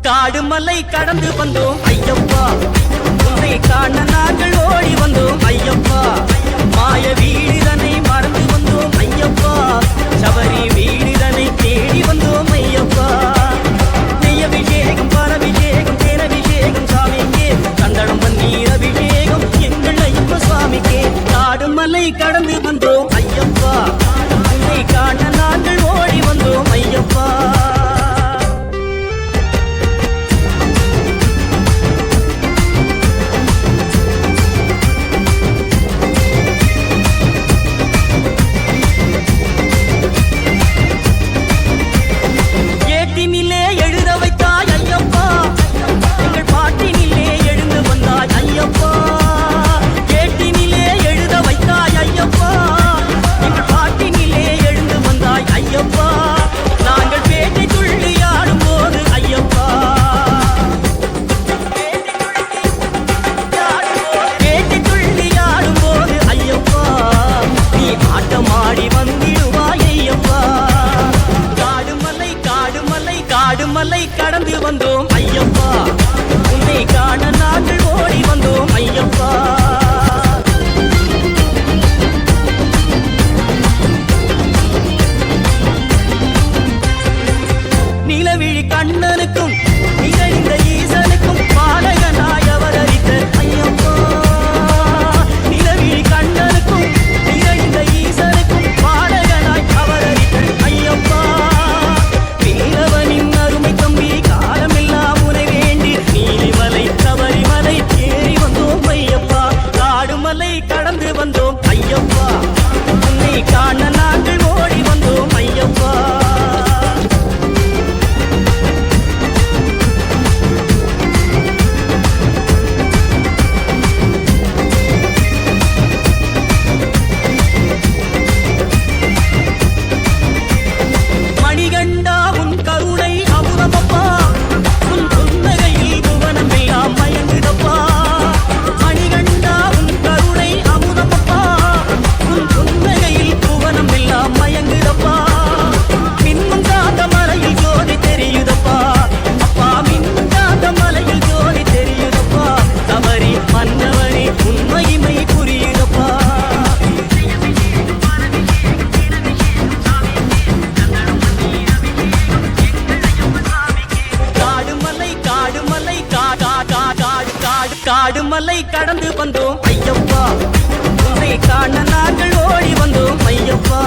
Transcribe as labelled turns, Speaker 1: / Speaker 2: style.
Speaker 1: காடு மலை கடந்து வந்தோம் ஐயப்பா, உன்னை காண நாங்கள் ஓடி வந்தோம் ஐயப்பா. மாய வீடுதனை மறந்து வந்தோம் ஐயப்பா, சபரி வீடுதனை தேடி வந்தோம் ஐயப்பா. நெய்யபிஷேகம் பரபிஷேகம் தேனபிஷேகம் சாமிக்கே, சந்தனம் பன்னீர் அபிஷேகம் எங்கள் ஐயப்ப சுவாமிக்கே. காடு மலை கடந்து வந்தோம் ஐயப்பா, உன்னை காண நாங்கள் ஓடி வந்தோம் ஐயப்பா. மலை கடந்து வந்தோம் ஐயப்பா, உன்னை காண நாங்கள் ஓடி வந்தோம் ஐயப்பா. நிலவிழி கண்ணனுக்கும் நிகழ்ந்த ஈசனுக்கும் பாலகனாய் அவர் அறிந்த ஐயப்பா. நிலவிழி கண்ணனுக்கும் நிகழ்ந்த ஈசனுக்கும் பாலகனாய் அவர் அறிந்த ஐயப்பா. நீலவனின் அருமை தம்பி காலமெல்லாம் உனை வேண்டி நீலிமலை சபரிமலை ஏறி வந்தோம் ஐயப்பா. காடுமலை கடந்து வந்தோம் ஐயப்பா, உன்னை காண நாங்கள் ஓடி வந்தோம் ஐயப்பா. மணிகண்டா உன் கருணை அமுதமப்பா, உன் புன்னகையில் புவனம் எல்லாம் மயங்குதப்பா. மணிகண்டா உன் கருணை அமுதமப்பா, உன் புன்னகையில் புவனம் எல்லாம் மயங்குதப்பா. மின்னும் காந்த மலையில் ஜோதி தெரியுதப்பா அப்பா, மின்னும் காந்த மலையில் ஜோதி தெரியுதப்பா. சபரி மன்னவனே உன் மகிமை புரியுதப்பா. காடுமலை கடந்து வந்தோம் ஐயப்பா, உன்னை காண நாங்கள் ஓடி வந்தோம் ஐயப்பா.